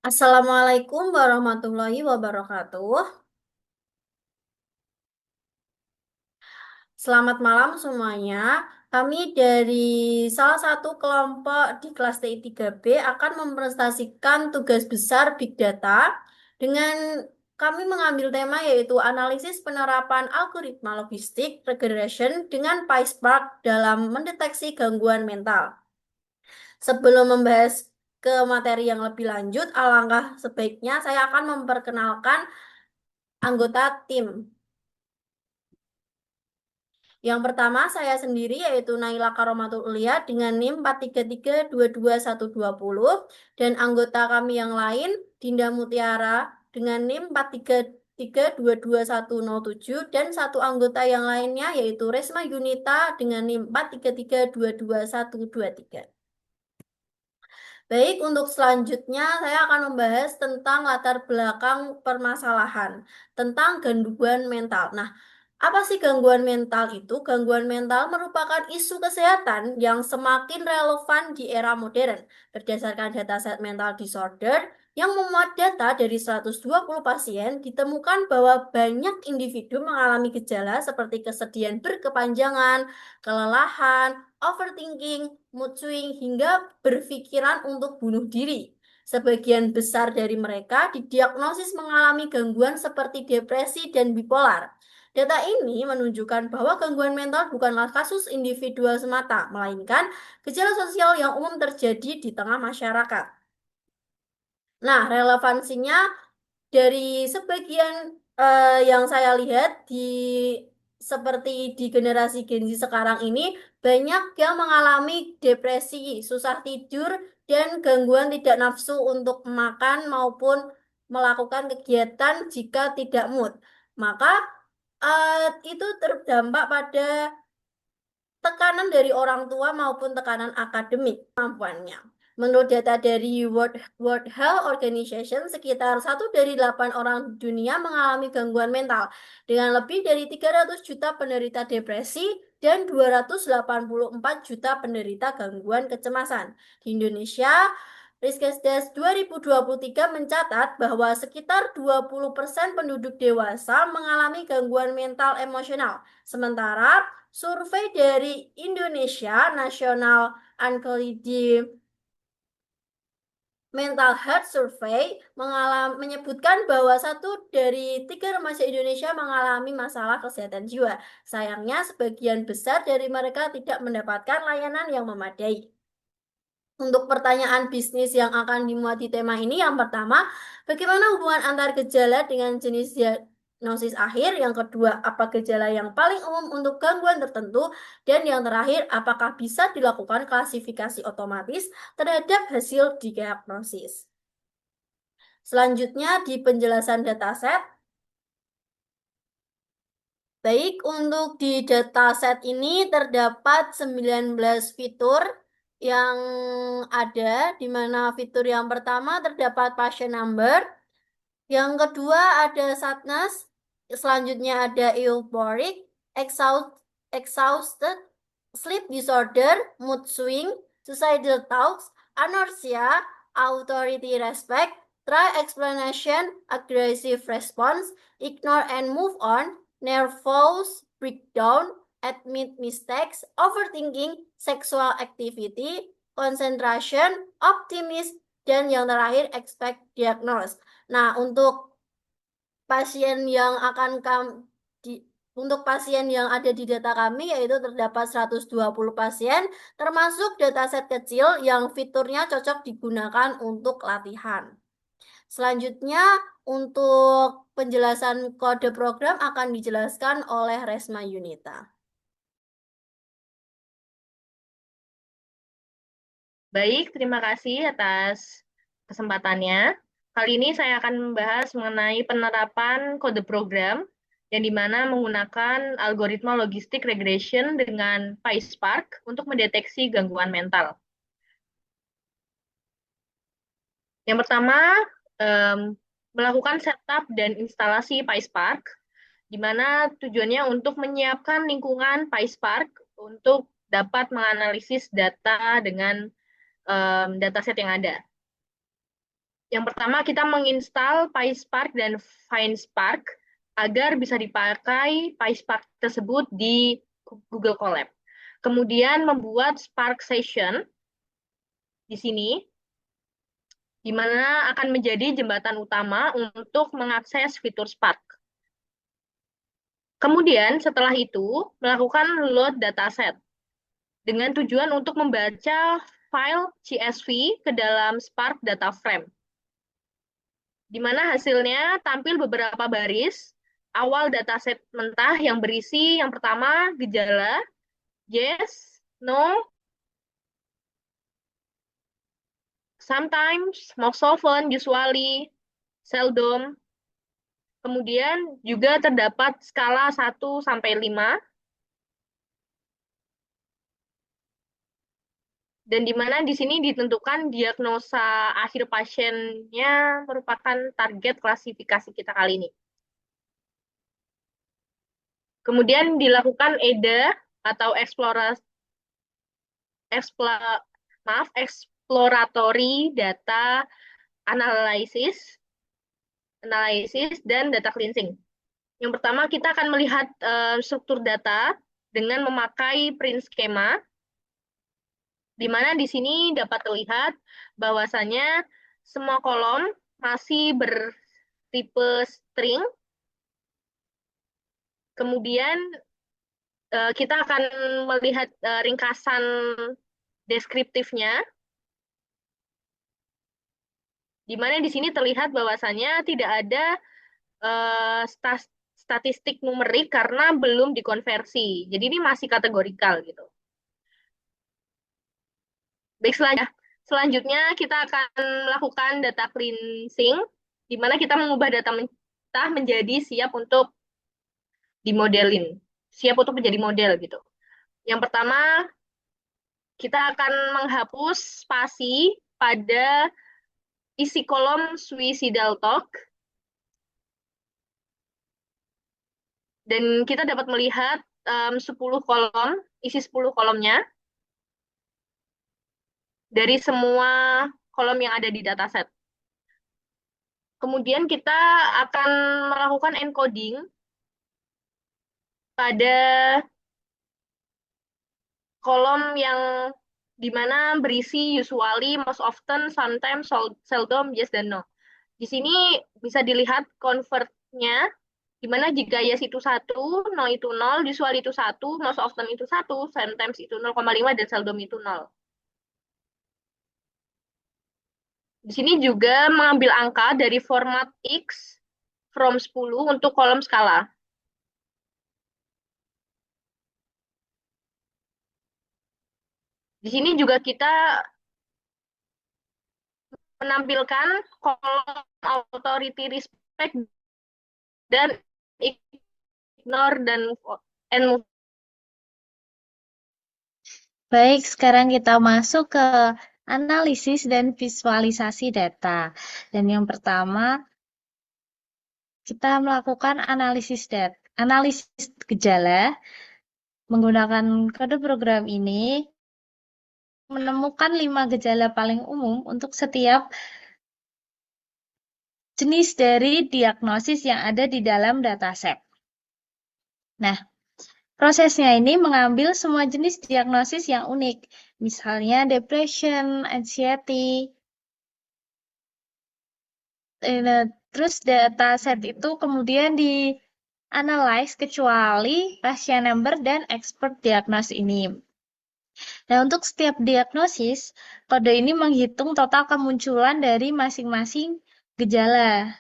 Assalamualaikum warahmatullahi wabarakatuh. Selamat malam semuanya. Kami dari salah satu kelompok di kelas TI 3B akan mempresentasikan tugas besar Big Data dengan kami mengambil tema yaitu analisis penerapan algoritma logistik regression dengan PySpark dalam mendeteksi gangguan mental. Sebelum membahas ke materi yang lebih lanjut, alangkah sebaiknya saya akan memperkenalkan anggota tim. Yang pertama saya sendiri yaitu Naila Karomatul Ulia dengan NIM 433222120 dan anggota kami yang lain Dinda Mutiara dengan NIM 433222107 dan satu anggota yang lainnya yaitu Resma Yunita dengan NIM 433222123. Baik, untuk selanjutnya saya akan membahas tentang latar belakang permasalahan, tentang gangguan mental. Nah, apa sih gangguan mental itu? Gangguan mental merupakan isu kesehatan yang semakin relevan di era modern. Berdasarkan dataset mental disorder yang memuat data dari 120 pasien, ditemukan bahwa banyak individu mengalami gejala seperti kesedihan berkepanjangan, kelelahan, overthinking, mood swing, hingga berpikiran untuk bunuh diri. Sebagian besar dari mereka didiagnosis mengalami gangguan seperti depresi dan bipolar. Data ini menunjukkan bahwa gangguan mental bukanlah kasus individual semata, melainkan gejala sosial yang umum terjadi di tengah masyarakat. Nah, relevansinya dari sebagian yang saya lihat seperti di generasi Gen Z sekarang ini banyak yang mengalami depresi, susah tidur, dan gangguan tidak nafsu untuk makan maupun melakukan kegiatan jika tidak mood. Maka itu terdampak pada tekanan dari orang tua maupun tekanan akademik kemampuannya. Menurut data dari World Health Organization, sekitar 1 dari 8 orang di dunia mengalami gangguan mental, dengan lebih dari 300 juta penderita depresi dan 284 juta penderita gangguan kecemasan. Di Indonesia, Riskesdas 2023 mencatat bahwa sekitar 20% penduduk dewasa mengalami gangguan mental emosional. Sementara survei dari Indonesia National Anxiety Mental Health Survey menyebutkan bahwa 1 dari 3 remaja Indonesia mengalami masalah kesehatan jiwa. Sayangnya, sebagian besar dari mereka tidak mendapatkan layanan yang memadai. Untuk pertanyaan bisnis yang akan dimuat di tema ini, yang pertama, bagaimana hubungan antar gejala dengan jenis diagnosis akhir? Yang kedua, apa gejala yang paling umum untuk gangguan tertentu? Dan yang terakhir, apakah bisa dilakukan klasifikasi otomatis terhadap hasil diagnosis? Selanjutnya, di penjelasan dataset, baik, untuk di dataset ini terdapat 19 fitur yang ada, di mana fitur yang pertama terdapat patient number, yang kedua ada sadness, selanjutnya ada euphoric, exhausted, sleep disorder, mood swing, suicidal thoughts, anorexia, authority respect, try explanation, aggressive response, ignore and move on, nervous breakdown, admit mistakes, overthinking, sexual activity, concentration, optimism, dan yang terakhir expect diagnose. Nah, pasien yang akan kami di, untuk pasien yang ada di data kami yaitu terdapat 120 pasien termasuk dataset kecil yang fiturnya cocok digunakan untuk latihan. Selanjutnya untuk penjelasan kode program akan dijelaskan oleh Resma Yunita. Baik, terima kasih atas kesempatannya. Kali ini saya akan membahas mengenai penerapan kode program yang dimana menggunakan algoritma logistik regression dengan PySpark untuk mendeteksi gangguan mental. Yang pertama, em, melakukan setup dan instalasi PySpark, di mana tujuannya untuk menyiapkan lingkungan PySpark untuk dapat menganalisis data dengan dataset yang ada. Yang pertama, kita menginstal PySpark dan FineSpark agar bisa dipakai PySpark tersebut di Google Colab. Kemudian membuat Spark Session di sini, di mana akan menjadi jembatan utama untuk mengakses fitur Spark. Kemudian setelah itu, melakukan load dataset dengan tujuan untuk membaca file CSV ke dalam Spark Data Frame, di mana hasilnya tampil beberapa baris awal dataset mentah yang berisi yang pertama gejala, yes, no, sometimes, most often, usually, seldom. Kemudian juga terdapat skala 1 sampai 5, dan di mana di sini ditentukan diagnosa akhir pasiennya merupakan target klasifikasi kita kali ini. Kemudian dilakukan EDA atau eksplora- exploratory data analysis, dan data cleansing. Yang pertama, kita akan melihat struktur data dengan memakai print schema, di mana di sini dapat terlihat bahwasannya semua kolom masih bertipe string. Kemudian kita akan melihat ringkasan deskriptifnya, di mana di sini terlihat bahwasannya tidak ada statistik numerik karena belum dikonversi. Jadi ini masih kategorikal gitu. Baik, selanjutnya kita akan melakukan data cleansing, di mana kita mengubah data mentah menjadi siap untuk dimodelin, siap untuk menjadi model gitu. Yang pertama, kita akan menghapus spasi pada isi kolom suicidal talk, dan kita dapat melihat 10 kolom, isi 10 kolomnya dari semua kolom yang ada di dataset. Kemudian kita akan melakukan encoding pada kolom yang di mana berisi usually, most often, sometimes, seldom, yes dan no. Di sini bisa dilihat convert-nya, di mana jika yes itu 1, no itu 0, usually itu 1, most often itu 1, sometimes itu 0,5, dan seldom itu 0. Di sini juga mengambil angka dari format X from 10 untuk kolom skala. Di sini juga kita menampilkan kolom authority respect dan ignore dan and. Baik, sekarang kita masuk ke analisis dan visualisasi data. Dan yang pertama, kita melakukan analisis gejala menggunakan kode program ini menemukan 5 gejala paling umum untuk setiap jenis dari diagnosis yang ada di dalam dataset. Nah, prosesnya ini mengambil semua jenis diagnosis yang unik, misalnya depression, anxiety. Terus dataset itu kemudian dianalisis kecuali pasien number dan expert diagnosis ini. Nah, untuk setiap diagnosis, kode ini menghitung total kemunculan dari masing-masing gejala.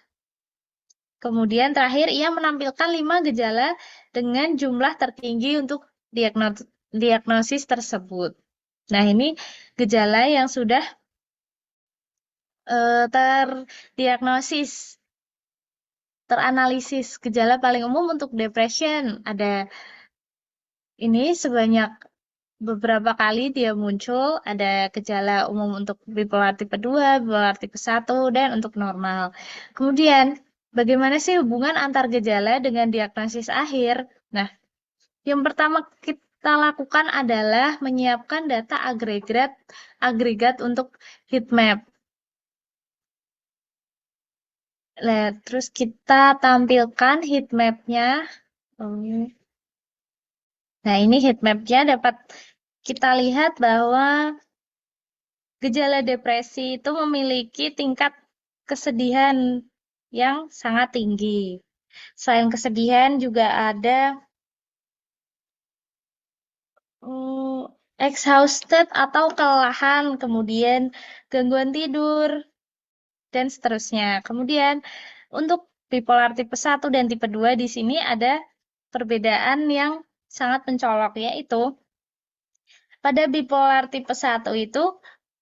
Kemudian terakhir, ia menampilkan 5 gejala dengan jumlah tertinggi untuk diagnosis tersebut. Nah, ini gejala yang sudah terdiagnosis, teranalisis. Gejala paling umum untuk depression. Ada ini sebanyak beberapa kali dia muncul, ada gejala umum untuk bipolar tipe 2, bipolar tipe 1, dan untuk normal. Kemudian, bagaimana sih hubungan antar gejala dengan diagnosis akhir? Nah, yang pertama kita lakukan adalah menyiapkan data agregat untuk heat map. Nah, terus kita tampilkan heat map-nya. Nah, ini heat map-nya dapat kita lihat bahwa gejala depresi itu memiliki tingkat kesedihan yang sangat tinggi. Selain kesedihan juga ada exhausted atau kelelahan, kemudian gangguan tidur, dan seterusnya. Kemudian untuk bipolar tipe 1 dan tipe 2 di sini ada perbedaan yang sangat mencolok, yaitu pada bipolar tipe 1 itu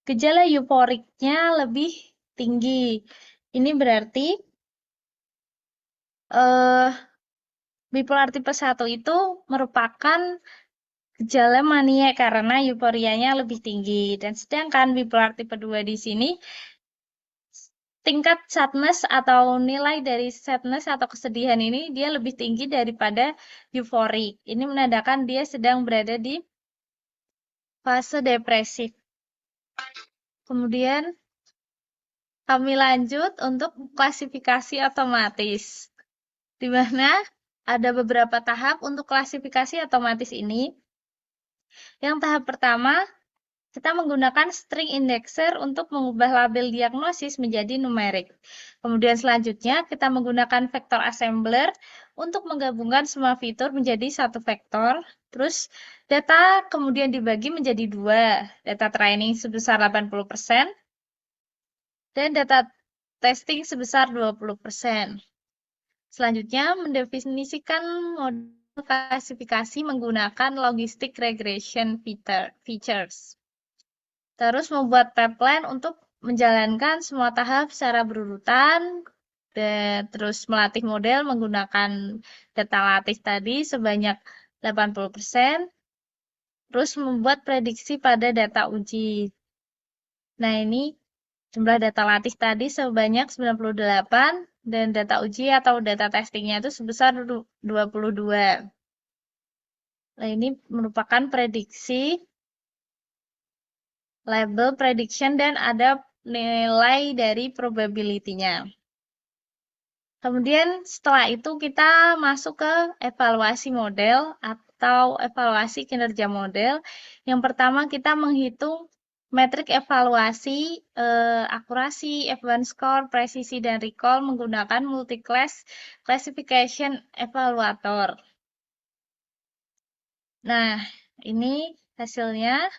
gejala euforiknya lebih tinggi. Ini berarti eh, bipolar tipe 1 itu merupakan gejala mania karena euforianya lebih tinggi. Dan sedangkan bipolar tipe 2 di sini tingkat sadness atau nilai dari sadness atau kesedihan ini dia lebih tinggi daripada euforik. Ini menandakan dia sedang berada di fase depresif. Kemudian kami lanjut untuk klasifikasi otomatis, di mana ada beberapa tahap untuk klasifikasi otomatis ini. Yang tahap pertama, kita menggunakan string indexer untuk mengubah label diagnosis menjadi numerik. Kemudian selanjutnya, kita menggunakan vektor assembler untuk menggabungkan semua fitur menjadi satu vektor. Terus, data kemudian dibagi menjadi dua. Data training sebesar 80%, dan data testing sebesar 20%. Selanjutnya, mendefinisikan model klasifikasi menggunakan logistic regression features. Terus membuat pipeline untuk menjalankan semua tahap secara berurutan, dan terus melatih model menggunakan data latih tadi sebanyak 80%, terus membuat prediksi pada data uji. Nah, ini jumlah data latih tadi sebanyak 98, dan data uji atau data testingnya itu sebesar 22. Nah, ini merupakan prediksi, label prediction, dan ada nilai dari probability-nya. Kemudian setelah itu kita masuk ke evaluasi model atau evaluasi kinerja model. Yang pertama kita menghitung metrik evaluasi, akurasi, F1 score, presisi, dan recall menggunakan multi-class classification evaluator. Nah, ini hasilnya.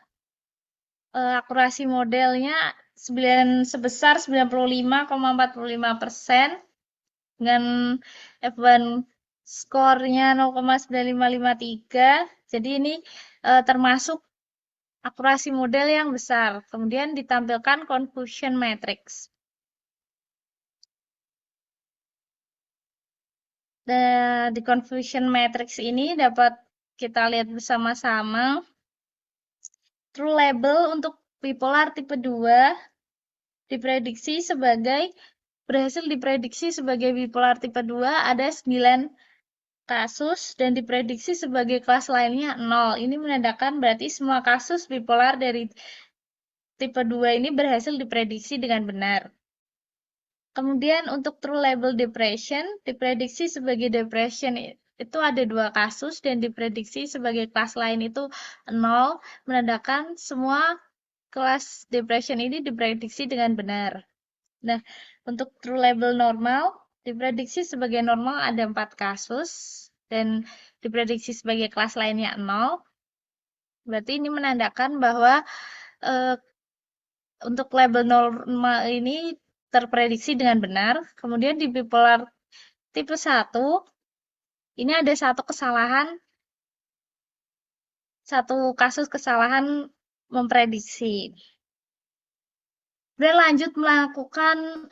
Akurasi modelnya sebesar 95,45% dengan F1 skornya 0,9553. Jadi ini termasuk akurasi model yang besar. Kemudian ditampilkan confusion matrix. Dan di confusion matrix ini dapat kita lihat bersama-sama true label untuk bipolar tipe 2 berhasil diprediksi sebagai bipolar tipe 2 ada 9 kasus dan diprediksi sebagai kelas lainnya 0. Ini menandakan berarti semua kasus bipolar dari tipe 2 ini berhasil diprediksi dengan benar. Kemudian untuk true label depression, diprediksi sebagai depression itu ada 2 kasus dan diprediksi sebagai kelas lain itu 0, menandakan semua kelas depression ini diprediksi dengan benar. Nah, untuk true label normal, diprediksi sebagai normal ada 4 kasus, dan diprediksi sebagai kelas lainnya 0. Berarti ini menandakan bahwa untuk label normal ini terprediksi dengan benar. Kemudian di bipolar tipe 1, ini ada satu kasus kesalahan memprediksi. Dan lanjut melakukan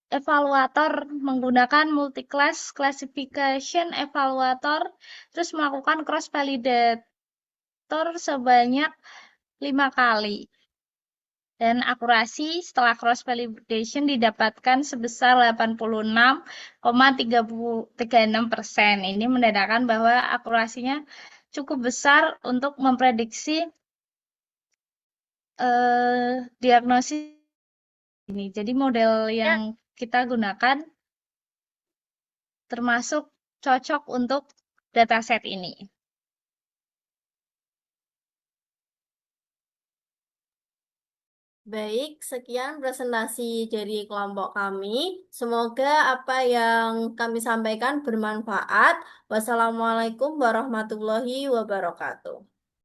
evaluator menggunakan multi-class classification evaluator, terus melakukan cross validator sebanyak 5 kali. Dan akurasi setelah cross validation didapatkan sebesar 86,36%. Ini menandakan bahwa akurasinya cukup besar untuk memprediksi diagnosis ini. Jadi model Ya, yang kita gunakan termasuk cocok untuk dataset ini. Baik, sekian presentasi dari kelompok kami. Semoga apa yang kami sampaikan bermanfaat. Wassalamualaikum warahmatullahi wabarakatuh.